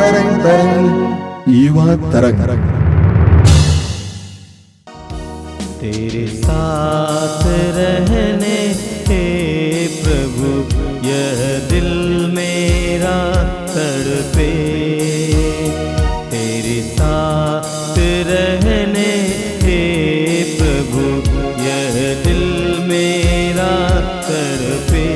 तरंग युवा तरंग। तेरे साथ रहने हे प्रभु यह दिल मेरा तड़पे, तेरे साथ रहने हे प्रभु यह दिल मेरा तड़पे।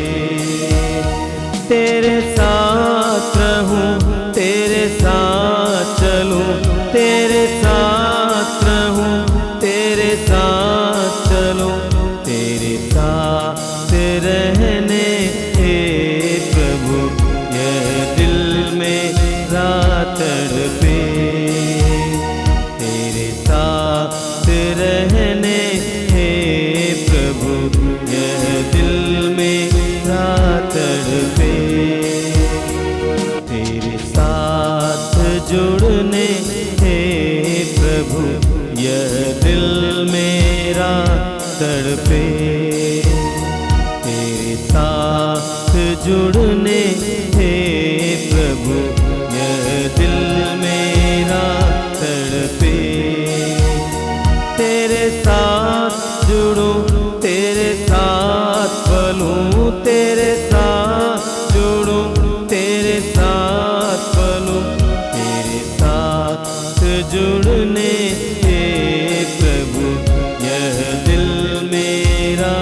तेरे साथ रहूं, तेरे साथ चलूं, तेरे साथ रहूं, तेरे साथ चलूं, तेरे साथ रहने हे प्रभु यह दिल मेरा तड़पे। तेरे साथ रहने हे प्रभु यह दिल मेरा तड़पे। तेरे साथ जुड़ने हे प्रभु यह दिल मेरा तड़पे। तेरे साथ जुड़ने हे प्रभु यह दिल मेरा तड़पे। तेरे साथ जुड़ूं, तेरे साथ पलूं, तेरे साथ जुड़ूं, तेरे साथ पलूं, तेरे साथ जुड़ने हे प्रभु यह दिल मेरा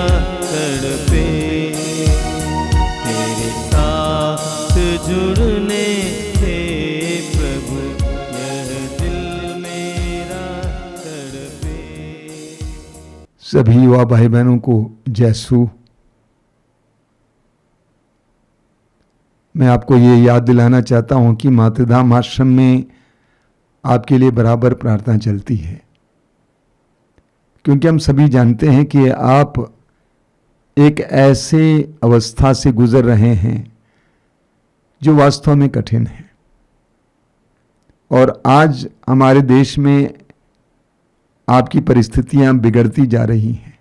तड़पे। तेरे साथ जुड़ने हे प्रभु यह दिल मेरा तड़पे। सभी युवा भाई बहनों को जयसु। मैं आपको ये याद दिलाना चाहता हूं कि मातृधाम आश्रम में आपके लिए बराबर प्रार्थना चलती है, क्योंकि हम सभी जानते हैं कि आप एक ऐसे अवस्था से गुजर रहे हैं जो वास्तव में कठिन है। और आज हमारे देश में आपकी परिस्थितियां बिगड़ती जा रही हैं।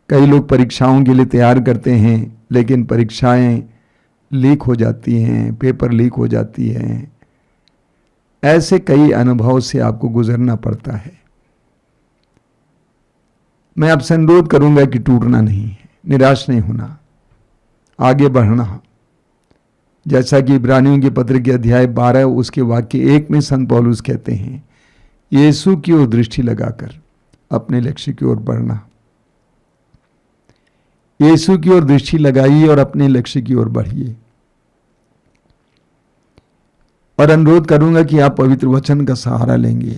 कई लोग परीक्षाओं के लिए तैयार करते हैं, लेकिन परीक्षाएं लीक हो जाती हैं, पेपर लीक हो जाती हैं। ऐसे कई अनुभव से आपको गुजरना पड़ता है। मैं आपसे अनुरोध करूंगा कि टूटना नहीं है, निराश नहीं होना, आगे बढ़ना। जैसा कि इब्रानियों के पत्र के अध्याय 12 उसके वाक्य 1 में संत पौलुस कहते हैं, यीशु की ओर दृष्टि लगाकर अपने लक्ष्य की ओर बढ़ना। यीशु की ओर दृष्टि लगाइए और अपने लक्ष्य की ओर बढ़िए। और अनुरोध करूंगा कि आप पवित्र वचन का सहारा लेंगे।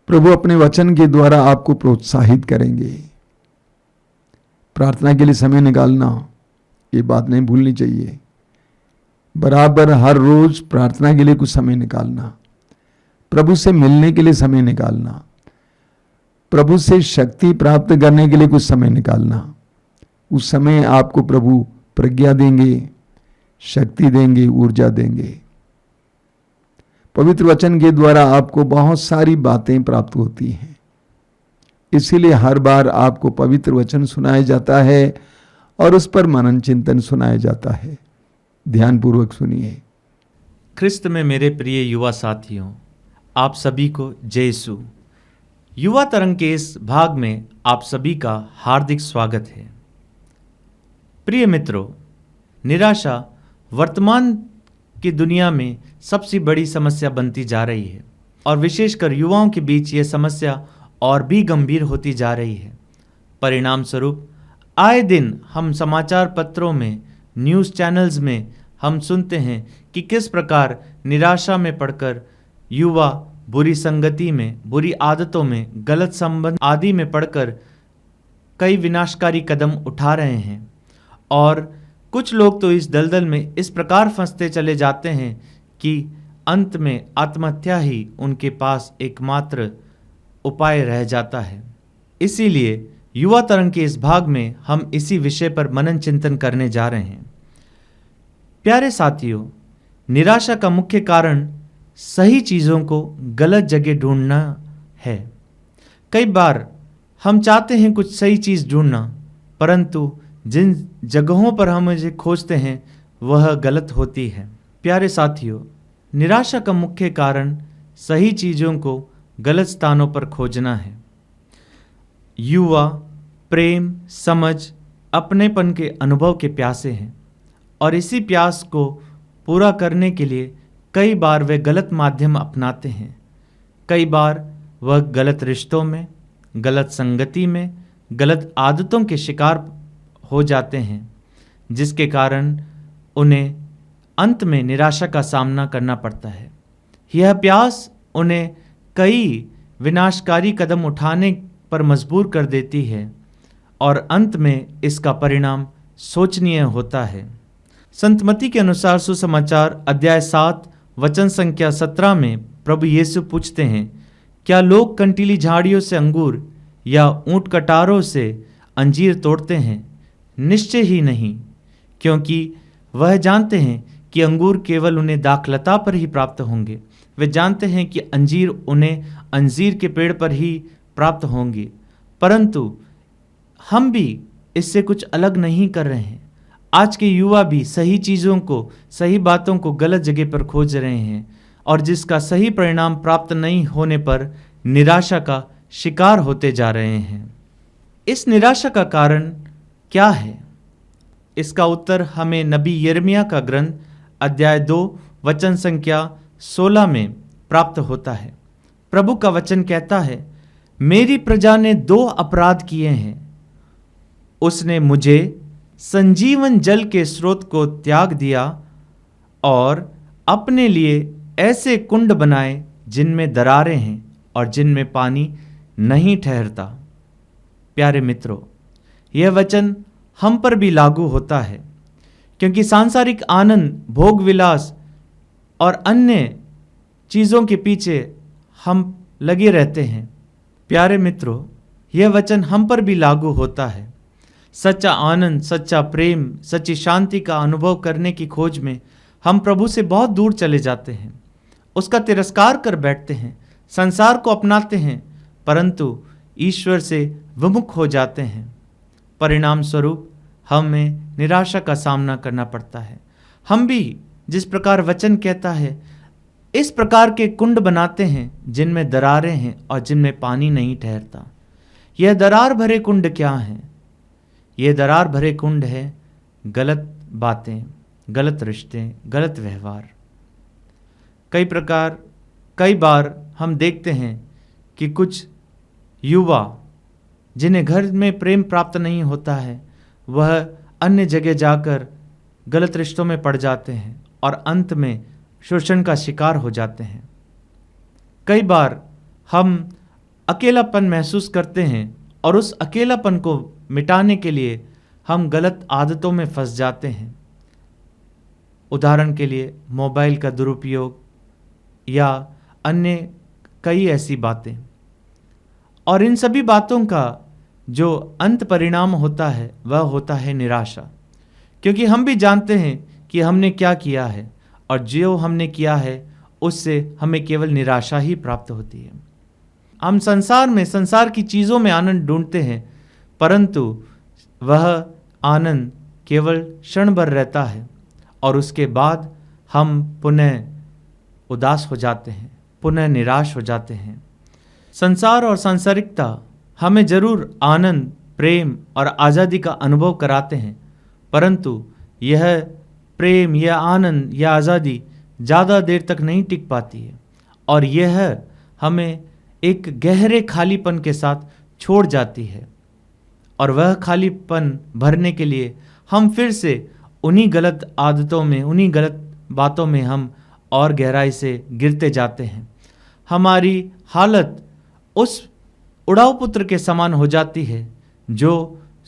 प्रभु अपने वचन के द्वारा आपको प्रोत्साहित करेंगे। प्रार्थना के लिए समय निकालना, ये बात नहीं भूलनी चाहिए। बराबर हर रोज प्रार्थना के लिए कुछ समय निकालना, प्रभु से मिलने के लिए समय निकालना, प्रभु से शक्ति प्राप्त करने के लिए कुछ समय निकालना। उस समय आपको प्रभु प्रज्ञा देंगे, शक्ति देंगे, ऊर्जा देंगे। पवित्र वचन के द्वारा आपको बहुत सारी बातें प्राप्त होती हैं। इसीलिए हर बार आपको पवित्र वचन सुनाया जाता है और उस पर मनन चिंतन सुनाया जाता है। ध्यानपूर्वक सुनिए। ख्रिस्त में मेरे प्रिय युवा साथियों, आप सभी को जय यीशु। युवा तरंग के इस भाग में आप सभी का हार्दिक स्वागत है। प्रिय मित्रों, निराशा वर्तमान की दुनिया में सबसे बड़ी समस्या बनती जा रही है और विशेषकर युवाओं के बीच ये समस्या और भी गंभीर होती जा रही है। परिणाम स्वरूप आए दिन हम समाचार पत्रों में, न्यूज़ चैनल्स में हम सुनते हैं कि किस प्रकार निराशा में पड़कर युवा बुरी संगति में, बुरी आदतों में, गलत संबंध आदि में पड़कर कई विनाशकारी कदम उठा रहे हैं। और कुछ लोग तो इस दलदल में इस प्रकार फंसते चले जाते हैं कि अंत में आत्महत्या ही उनके पास एकमात्र उपाय रह जाता है। इसीलिए युवा तरंग के इस भाग में हम इसी विषय पर मनन चिंतन करने जा रहे हैं। प्यारे साथियों, निराशा का मुख्य कारण सही चीज़ों को गलत जगह ढूंढना है। कई बार हम चाहते हैं कुछ सही चीज़ ढूंढना, परंतु जिन जगहों पर हम इसे खोजते हैं वह गलत होती है। प्यारे साथियों, निराशा का मुख्य कारण सही चीज़ों को गलत स्थानों पर खोजना है। युवा प्रेम, समझ, अपनेपन के अनुभव के प्यासे हैं और इसी प्यास को पूरा करने के लिए कई बार वे गलत माध्यम अपनाते हैं। कई बार वह गलत रिश्तों में, गलत संगति में, गलत आदतों के शिकार हो जाते हैं, जिसके कारण उन्हें अंत में निराशा का सामना करना पड़ता है। यह प्यास उन्हें कई विनाशकारी कदम उठाने पर मजबूर कर देती है और अंत में इसका परिणाम शोचनीय होता है। संत मत्ती के अनुसार सुसमाचार अध्याय 7 वचन संख्या 17 में प्रभु यीशु पूछते हैं, क्या लोग कंटीली झाड़ियों से अंगूर या ऊंट कटारों से अंजीर तोड़ते हैं? निश्चय ही नहीं, क्योंकि वह जानते हैं कि अंगूर केवल उन्हें दाखलता पर ही प्राप्त होंगे। वे जानते हैं कि अंजीर उन्हें अंजीर के पेड़ पर ही प्राप्त होंगे। परंतु हम भी इससे कुछ अलग नहीं कर रहे हैं। आज के युवा भी सही चीज़ों को, सही बातों को गलत जगह पर खोज रहे हैं और जिसका सही परिणाम प्राप्त नहीं होने पर निराशा का शिकार होते जा रहे हैं। इस निराशा का कारण क्या है? इसका उत्तर हमें नबी यिर्मयाह का ग्रंथ अध्याय 2 वचन संख्या 16 में प्राप्त होता है। प्रभु का वचन कहता है, मेरी प्रजा ने 2 अपराध किए हैं। उसने मुझे संजीवन जल के स्रोत को त्याग दिया और अपने लिए ऐसे कुंड बनाए जिनमें दरारें हैं और जिनमें पानी नहीं ठहरता। प्यारे मित्रों, यह वचन हम पर भी लागू होता है, क्योंकि सांसारिक आनंद, भोग विलास और अन्य चीज़ों के पीछे हम लगे रहते हैं। प्यारे मित्रों, यह वचन हम पर भी लागू होता है। सच्चा आनंद, सच्चा प्रेम, सच्ची शांति का अनुभव करने की खोज में हम प्रभु से बहुत दूर चले जाते हैं, उसका तिरस्कार कर बैठते हैं, संसार को अपनाते हैं, परंतु ईश्वर से विमुख हो जाते हैं। परिणाम स्वरूप हमें निराशा का सामना करना पड़ता है। हम भी जिस प्रकार वचन कहता है, इस प्रकार के कुंड बनाते हैं जिनमें दरारें हैं और जिनमें पानी नहीं ठहरता। यह दरार भरे कुंड क्या हैं? यह दरार भरे कुंड है गलत बातें, गलत रिश्ते, गलत व्यवहार। कई बार हम देखते हैं कि कुछ युवा जिन्हें घर में प्रेम प्राप्त नहीं होता है, वह अन्य जगह जाकर गलत रिश्तों में पड़ जाते हैं और अंत में शोषण का शिकार हो जाते हैं। कई बार हम अकेलापन महसूस करते हैं और उस अकेलापन को मिटाने के लिए हम गलत आदतों में फंस जाते हैं। उदाहरण के लिए मोबाइल का दुरुपयोग या अन्य कई ऐसी बातें, और इन सभी बातों का जो अंत परिणाम होता है वह होता है निराशा, क्योंकि हम भी जानते हैं कि हमने क्या किया है और जो हमने किया है उससे हमें केवल निराशा ही प्राप्त होती है। हम संसार की चीज़ों में आनंद ढूंढते हैं, परंतु वह आनंद केवल क्षण भर रहता है और उसके बाद हम पुनः उदास हो जाते हैं, पुनः निराश हो जाते हैं। संसार और सांसारिकता हमें जरूर आनंद, प्रेम और आज़ादी का अनुभव कराते हैं, परंतु यह प्रेम, यह आनंद, यह आज़ादी ज़्यादा देर तक नहीं टिक पाती है और यह हमें एक गहरे खालीपन के साथ छोड़ जाती है। और वह खालीपन भरने के लिए हम फिर से उन्हीं गलत आदतों में, उन्हीं गलत बातों में हम और गहराई से गिरते जाते हैं। हमारी हालत उस उड़ाऊ पुत्र के समान हो जाती है जो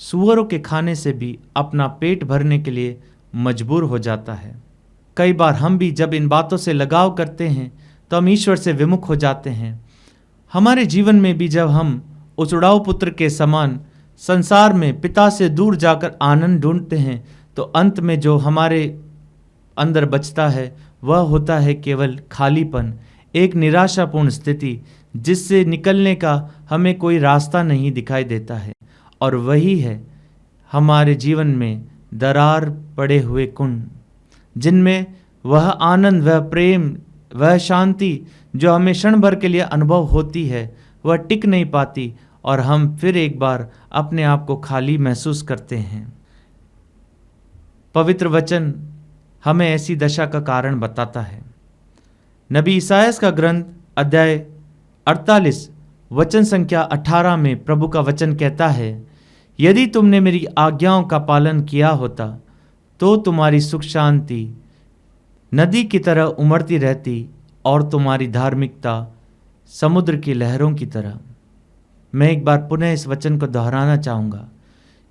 सूअरों के खाने से भी अपना पेट भरने के लिए मजबूर हो जाता है। कई बार हम भी जब इन बातों से लगाव करते हैं तो हम ईश्वर से विमुख हो जाते हैं। हमारे जीवन में भी जब हम उस उड़ाऊ पुत्र के समान संसार में पिता से दूर जाकर आनंद ढूंढते हैं, तो अंत में जो हमारे अंदर बचता है वह होता है केवल खालीपन, एक निराशापूर्ण स्थिति जिससे निकलने का हमें कोई रास्ता नहीं दिखाई देता है। और वही है हमारे जीवन में दरार पड़े हुए कुंड। जिनमें वह आनंद, वह प्रेम, वह शांति जो हमें क्षण भर के लिए अनुभव होती है, वह टिक नहीं पाती और हम फिर एक बार अपने आप को खाली महसूस करते हैं। पवित्र वचन हमें ऐसी दशा का कारण बताता है। नबी ईसायास का ग्रंथ अध्याय 48 वचन संख्या 18 में प्रभु का वचन कहता है, यदि तुमने मेरी आज्ञाओं का पालन किया होता तो तुम्हारी सुख शांति नदी की तरह उमड़ती रहती और तुम्हारी धार्मिकता समुद्र की लहरों की तरह। मैं एक बार पुनः इस वचन को दोहराना चाहूँगा।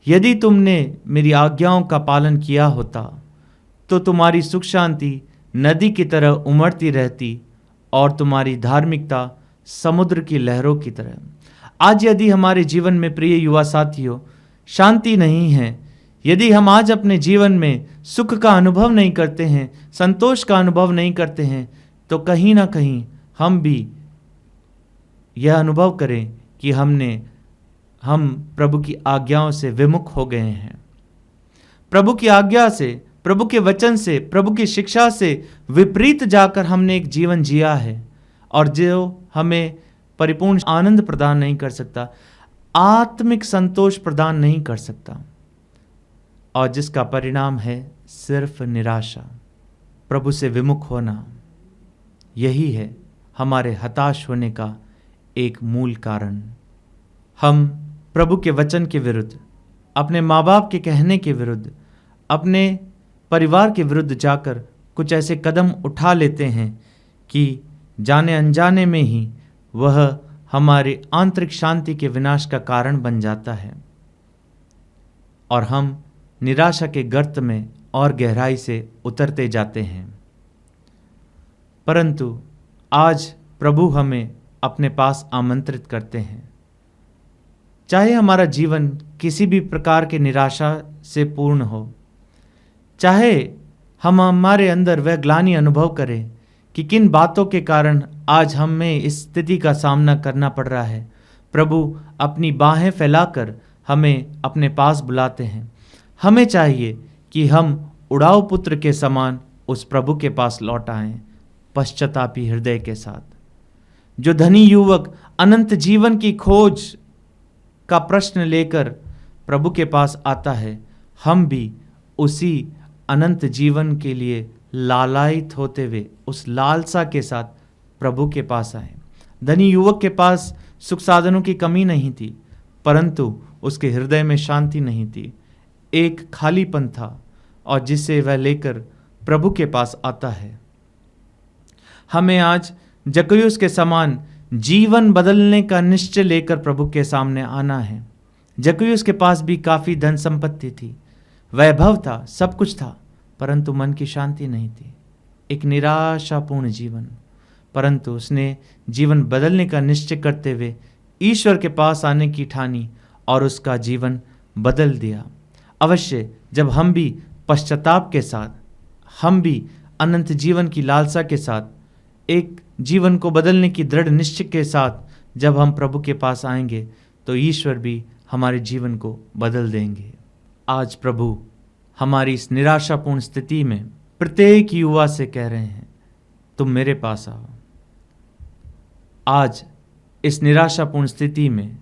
यदि तुमने मेरी आज्ञाओं का पालन किया होता तो तुम्हारी सुख शांति नदी की तरह उमड़ती रहती और तुम्हारी धार्मिकता समुद्र की लहरों की तरह। आज यदि हमारे जीवन में प्रिय युवा साथियों शांति नहीं है, यदि हम आज अपने जीवन में सुख का अनुभव नहीं करते हैं, संतोष का अनुभव नहीं करते हैं, तो कहीं ना कहीं हम भी यह अनुभव करें कि हम प्रभु की आज्ञाओं से विमुख हो गए हैं। प्रभु की आज्ञा से, प्रभु के वचन से, प्रभु की शिक्षा से विपरीत जाकर हमने एक जीवन जिया है और जो हमें परिपूर्ण आनंद प्रदान नहीं कर सकता, आत्मिक संतोष प्रदान नहीं कर सकता, और जिसका परिणाम है सिर्फ निराशा, प्रभु से विमुख होना। यही है हमारे हताश होने का एक मूल कारण। हम प्रभु के वचन के विरुद्ध, अपने माँ बाप के कहने के विरुद्ध, अपने परिवार के विरुद्ध जाकर कुछ ऐसे कदम उठा लेते हैं कि जाने अनजाने में ही वह हमारे आंतरिक शांति के विनाश का कारण बन जाता है और हम निराशा के गर्त में और गहराई से उतरते जाते हैं। परंतु आज प्रभु हमें अपने पास आमंत्रित करते हैं। चाहे हमारा जीवन किसी भी प्रकार की निराशा से पूर्ण हो, चाहे हम हमारे अंदर वह ग्लानि अनुभव करें कि किन बातों के कारण आज हमें इस स्थिति का सामना करना पड़ रहा है, प्रभु अपनी बाहें फैलाकर हमें अपने पास बुलाते हैं। हमें चाहिए कि हम उड़ाऊ पुत्र के समान उस प्रभु के पास लौट आएं, पश्चातापी हृदय के साथ। जो धनी युवक अनंत जीवन की खोज का प्रश्न लेकर प्रभु के पास आता है, हम भी उसी अनंत जीवन के लिए लालायित होते हुए उस लालसा के साथ प्रभु के पास आए। धनी युवक के पास सुख साधनों की कमी नहीं थी, परंतु उसके हृदय में शांति नहीं थी, एक खालीपन था, और जिसे वह लेकर प्रभु के पास आता है। हमें आज जक्कैयुस के समान जीवन बदलने का निश्चय लेकर प्रभु के सामने आना है। जक्कैयुस के पास भी काफ़ी धन संपत्ति थी, वैभव था, सब कुछ था, परंतु मन की शांति नहीं थी, एक निराशापूर्ण जीवन। परंतु उसने जीवन बदलने का निश्चय करते हुए ईश्वर के पास आने की ठानी और उसका जीवन बदल दिया। अवश्य जब हम भी पश्चाताप के साथ, हम भी अनंत जीवन की लालसा के साथ, एक जीवन को बदलने की दृढ़ निश्चय के साथ जब हम प्रभु के पास आएंगे, तो ईश्वर भी हमारे जीवन को बदल देंगे। आज प्रभु हमारी इस निराशापूर्ण स्थिति में प्रत्येक युवा से कह रहे हैं, तुम मेरे पास आओ। आज इस निराशापूर्ण स्थिति में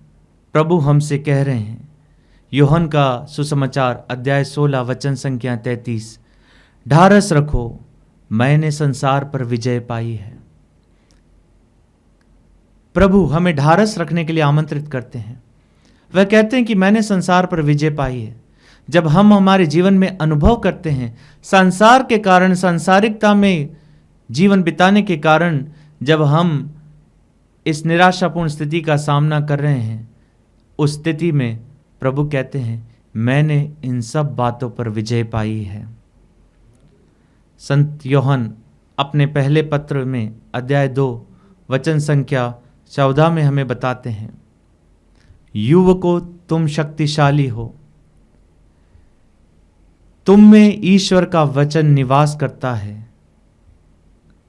प्रभु हमसे कह रहे हैं, यूहन्ना का सुसमाचार अध्याय 16 वचन संख्या 33, ढारस रखो, मैंने संसार पर विजय पाई है। प्रभु हमें ढारस रखने के लिए आमंत्रित करते हैं। वह कहते हैं कि मैंने संसार पर विजय पाई है। जब हम हमारे जीवन में अनुभव करते हैं, संसार के कारण, सांसारिकता में जीवन बिताने के कारण, जब हम इस निराशापूर्ण स्थिति का सामना कर रहे हैं, उस स्थिति में प्रभु कहते हैं, मैंने इन सब बातों पर विजय पाई है। संत यूहन्ना अपने पहले पत्र में अध्याय 2 वचन संख्या 14 में हमें बताते हैं, युवकों तुम शक्तिशाली हो, तुम में ईश्वर का वचन निवास करता है,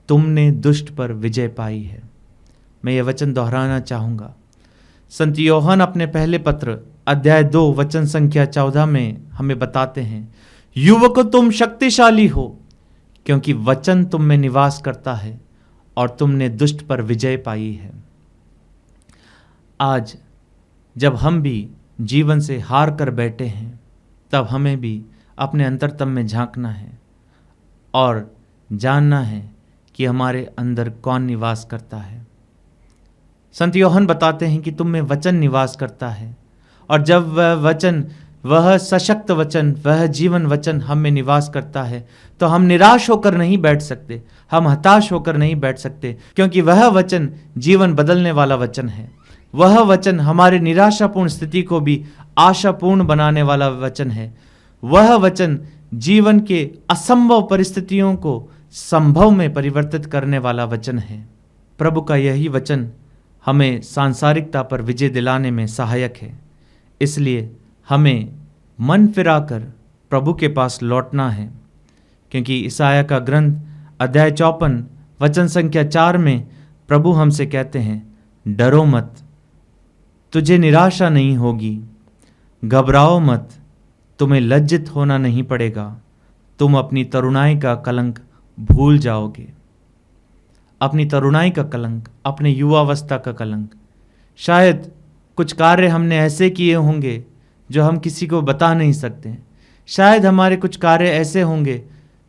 तुमने दुष्ट पर विजय पाई है। मैं यह वचन दोहराना चाहूँगा। संत यूहन्ना अपने पहले पत्र अध्याय 2 वचन संख्या 14 में हमें बताते हैं, युवकों तुम शक्तिशाली हो, क्योंकि वचन तुम में निवास करता है और तुमने दुष्ट पर विजय पाई है। आज जब हम भी जीवन से हार कर बैठे हैं, तब हमें भी अपने अंतरतम में झांकना है और जानना है कि हमारे अंदर कौन निवास करता है। संत योहन बताते हैं कि तुम में वचन निवास करता है, और जब वह वचन, वह सशक्त वचन, वह जीवन वचन हम में निवास करता है, तो हम निराश होकर नहीं बैठ सकते, हम हताश होकर नहीं बैठ सकते, क्योंकि वह वचन जीवन बदलने वाला वचन है। वह वचन हमारे निराशापूर्ण स्थिति को भी आशापूर्ण बनाने वाला वचन है। वह वचन जीवन के असंभव परिस्थितियों को संभव में परिवर्तित करने वाला वचन है। प्रभु का यही वचन हमें सांसारिकता पर विजय दिलाने में सहायक है। इसलिए हमें मन फिराकर प्रभु के पास लौटना है, क्योंकि ईसाया का ग्रंथ अध्याय 54 वचन संख्या 4 में प्रभु हमसे कहते हैं, डरो मत, तुझे निराशा नहीं होगी, घबराओ मत, तुम्हें लज्जित होना नहीं पड़ेगा, तुम अपनी तरुणाई का कलंक भूल जाओगे। अपनी तरुणाई का कलंक, अपने युवावस्था का कलंक। शायद कुछ कार्य हमने ऐसे किए होंगे जो हम किसी को बता नहीं सकते। शायद हमारे कुछ कार्य ऐसे होंगे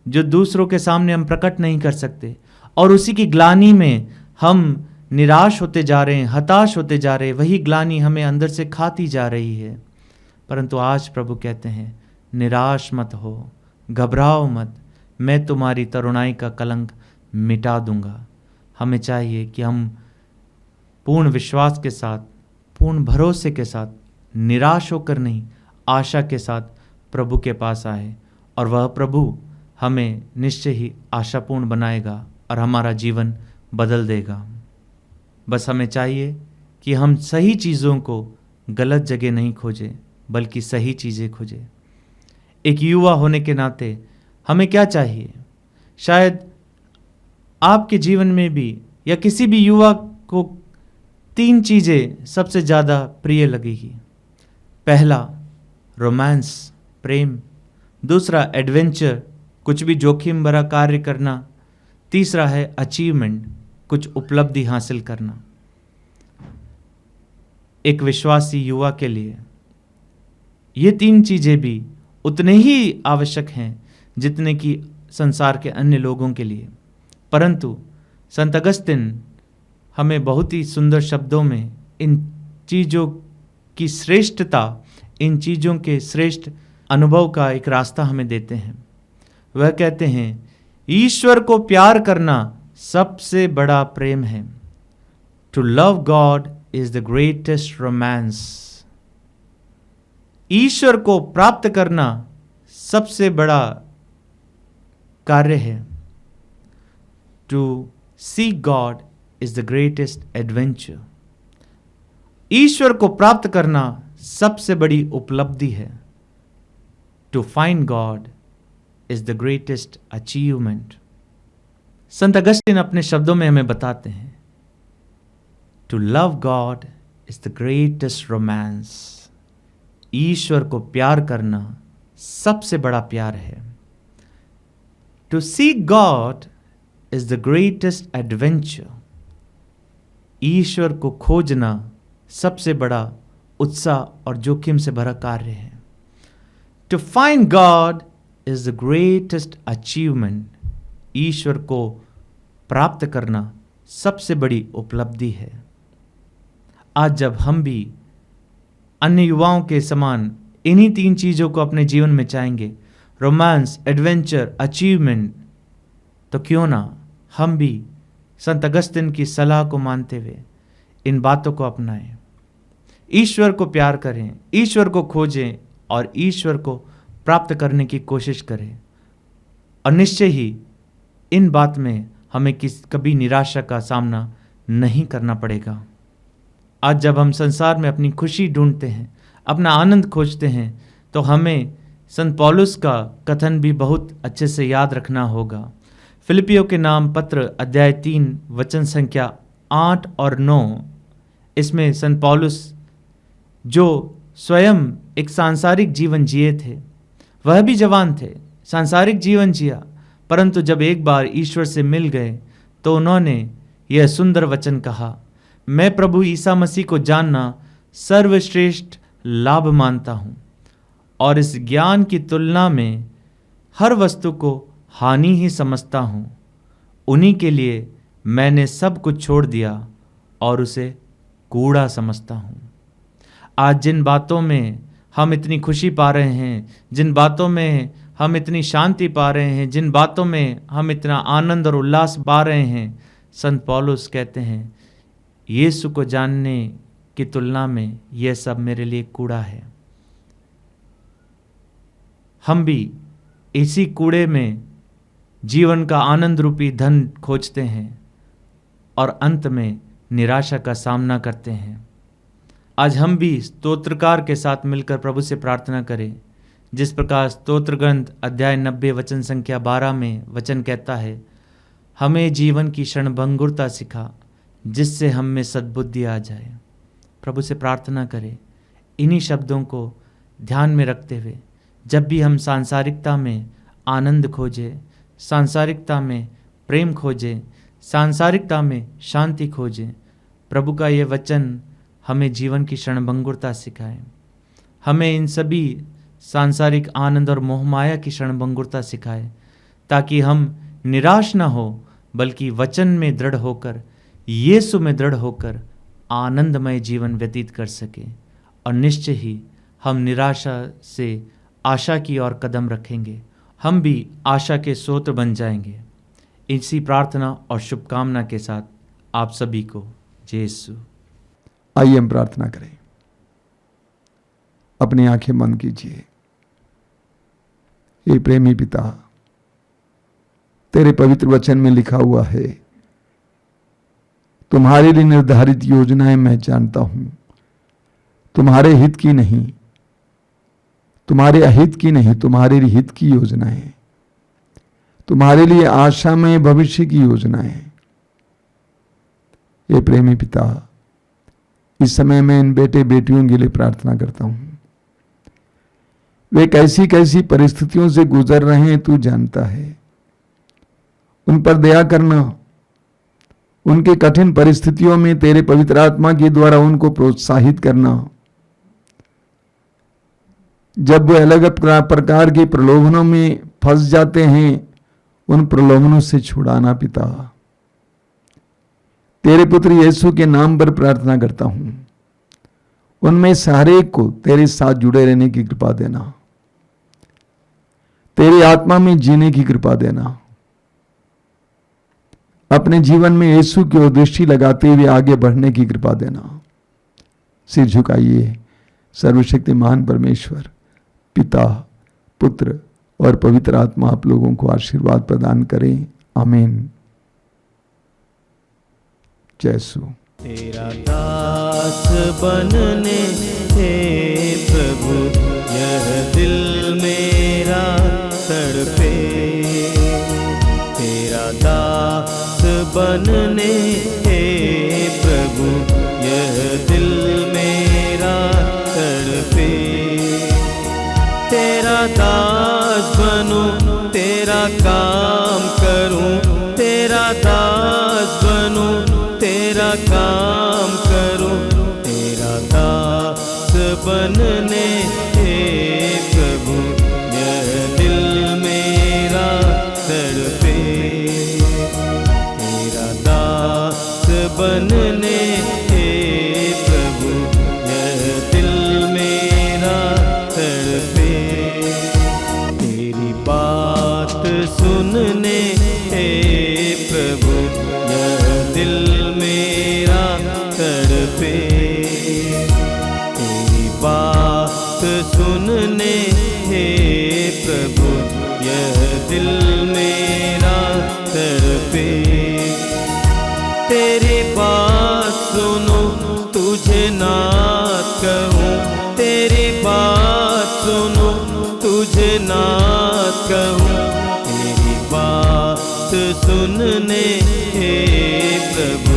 जो दूसरों के सामने हम प्रकट नहीं कर सकते, और उसी की ग्लानि में हम निराश होते जा रहे हैं, हताश होते जा रहे हैं। वही ग्लानि हमें अंदर से खाती जा रही है। परंतु आज प्रभु कहते हैं, निराश मत हो, घबराओ मत, मैं तुम्हारी तरुणाई का कलंक मिटा दूंगा। हमें चाहिए कि हम पूर्ण विश्वास के साथ, पूर्ण भरोसे के साथ, निराश होकर नहीं, आशा के साथ प्रभु के पास आए, और वह प्रभु हमें निश्चय ही आशापूर्ण बनाएगा और हमारा जीवन बदल देगा। बस हमें चाहिए कि हम सही चीज़ों को गलत जगह नहीं खोजें, बल्कि सही चीज़ें खोजें। एक युवा होने के नाते हमें क्या चाहिए? शायद आपके जीवन में भी या किसी भी युवा को 3 चीज़ें सबसे ज़्यादा प्रिय लगेगी। पहला, रोमांस, प्रेम। दूसरा, एडवेंचर, कुछ भी जोखिम भरा कार्य करना। तीसरा है अचीवमेंट, कुछ उपलब्धि हासिल करना। एक विश्वासी युवा के लिए ये 3 चीज़ें भी उतने ही आवश्यक हैं जितने कि संसार के अन्य लोगों के लिए। परंतु संत अगस्तिन हमें बहुत ही सुंदर शब्दों में इन चीज़ों की श्रेष्ठता, इन चीज़ों के श्रेष्ठ अनुभव का एक रास्ता हमें देते हैं। वह कहते हैं, ईश्वर को प्यार करना सबसे बड़ा प्रेम है। To love God is the greatest romance. ईश्वर को प्राप्त करना सबसे बड़ा कार्य है। To seek God is the greatest adventure. ईश्वर को प्राप्त करना सबसे बड़ी उपलब्धि है। To find God is the greatest achievement. संत अगस्तिन अपने शब्दों में हमें बताते हैं, to love God is the greatest romance. ईश्वर को प्यार करना सबसे बड़ा प्यार है। To seek God is the greatest adventure. ईश्वर को खोजना सबसे बड़ा उत्साह और जोखिम से भरा कार्य है। To find God is the greatest achievement. ईश्वर को प्राप्त करना सबसे बड़ी उपलब्धि है। आज जब हम भी अन्य युवाओं के समान इन्हीं 3 चीज़ों को अपने जीवन में चाहेंगे, रोमांस, एडवेंचर, अचीवमेंट, तो क्यों ना हम भी संत अगस्तिन की सलाह को मानते हुए इन बातों को अपनाएं। ईश्वर को प्यार करें, ईश्वर को खोजें और ईश्वर को प्राप्त करने की कोशिश करें, और निश्चय ही इन बात में हमें कभी निराशा का सामना नहीं करना पड़ेगा। आज जब हम संसार में अपनी खुशी ढूंढते हैं, अपना आनंद खोजते हैं, तो हमें संत पौलुस का कथन भी बहुत अच्छे से याद रखना होगा। फिलिपियों के नाम पत्र अध्याय 3 वचन संख्या 8 और 9, इसमें संत पौलुस जो स्वयं एक सांसारिक जीवन जिए थे, वह भी जवान थे, सांसारिक जीवन जिया, परंतु जब एक बार ईश्वर से मिल गए तो उन्होंने यह सुंदर वचन कहा, मैं प्रभु ईसा मसीह को जानना सर्वश्रेष्ठ लाभ मानता हूँ और इस ज्ञान की तुलना में हर वस्तु को हानि ही समझता हूँ। उन्हीं के लिए मैंने सब कुछ छोड़ दिया और उसे कूड़ा समझता हूँ। आज जिन बातों में हम इतनी खुशी पा रहे हैं, जिन बातों में हम इतनी शांति पा रहे हैं, जिन बातों में हम इतना आनंद और उल्लास पा रहे हैं, संत पौलुस कहते हैं यीशु को जानने की तुलना में यह सब मेरे लिए कूड़ा है। हम भी इसी कूड़े में जीवन का आनंद रूपी धन खोजते हैं और अंत में निराशा का सामना करते हैं। आज हम भी स्तोत्रकार के साथ मिलकर प्रभु से प्रार्थना करें, जिस प्रकार स्तोत्र ग्रंथ अध्याय 90 वचन संख्या 12 में वचन कहता है, हमें जीवन की क्षणभंगुरता सिखा जिससे हम में सद्बुद्धि आ जाए। प्रभु से प्रार्थना करें इन्हीं शब्दों को ध्यान में रखते हुए, जब भी हम सांसारिकता में आनंद खोजें, सांसारिकता में प्रेम खोजें, सांसारिकता में शांति खोजें, प्रभु का ये वचन हमें जीवन की क्षणभंगुरता सिखाए, हमें इन सभी सांसारिक आनंद और मोहमाया की क्षणभंगुरता सिखाए, ताकि हम निराश न हो बल्कि वचन में दृढ़ होकर, यीशु में दृढ़ होकर आनंदमय जीवन व्यतीत कर सके और निश्चय ही हम निराशा से आशा की ओर कदम रखेंगे, हम भी आशा के स्रोत बन जाएंगे। इसी प्रार्थना और शुभकामना के साथ आप सभी को जय यीशु। आइए हम प्रार्थना करें। अपनी आंखें बंद कीजिए। हे प्रेमी पिता, तेरे पवित्र वचन में लिखा हुआ है, तुम्हारे लिए निर्धारित योजनाएं मैं जानता हूं, तुम्हारे हित की नहीं, तुम्हारे अहित की नहीं, तुम्हारे लिए हित की योजनाएं, तुम्हारे लिए आशामय भविष्य की योजनाएं। ये प्रेमी पिता, इस समय मैं इन बेटे बेटियों के लिए प्रार्थना करता हूं। वे कैसी कैसी परिस्थितियों से गुजर रहे हैं तू जानता है। उन पर दया करना, उनके कठिन परिस्थितियों में तेरे पवित्र आत्मा के द्वारा उनको प्रोत्साहित करना। जब वे अलग प्रकार के प्रलोभनों में फंस जाते हैं, उन प्रलोभनों से छुड़ाना पिता। तेरे पुत्र यीशु के नाम पर प्रार्थना करता हूं, उनमें से हर एक को तेरे साथ जुड़े रहने की कृपा देना, तेरी आत्मा में जीने की कृपा देना, अपने जीवन में यीशु की ओर दृष्टि लगाते हुए आगे बढ़ने की कृपा देना। सिर झुकाइए। सर्वशक्तिमान परमेश्वर, पिता, पुत्र और पवित्र आत्मा आप लोगों को आशीर्वाद प्रदान करें। आमीन। जय यीशु। तेरा दास बनने हे प्रभु, यह दिल मेरा तड़पे। तेरा दास बनने हे प्रभु, यह दिल मेरा तड़पे। तेरा दास बनूं, तेरा काम करूं, तेरा दास बनूं, तेरा काम करूं। तेरा दास बनने हे प्रभु, यह दिल मेरा तड़पे। तेरा दास बनने हे प्रभु, यह दिल मेरा तड़पे। तेरी बात सुनने हे प्रभु, यह दिल मेरा तड़पे। तेरी बात सुनने हे प्रभु, यह दिल मेरा तड़पे। तेरी बात सुनो, तुझे नाथ कहूँ, तेरी बात सुनो, तुझे नाथ कहूँ। तेरी बात सुनने हे प्रभु,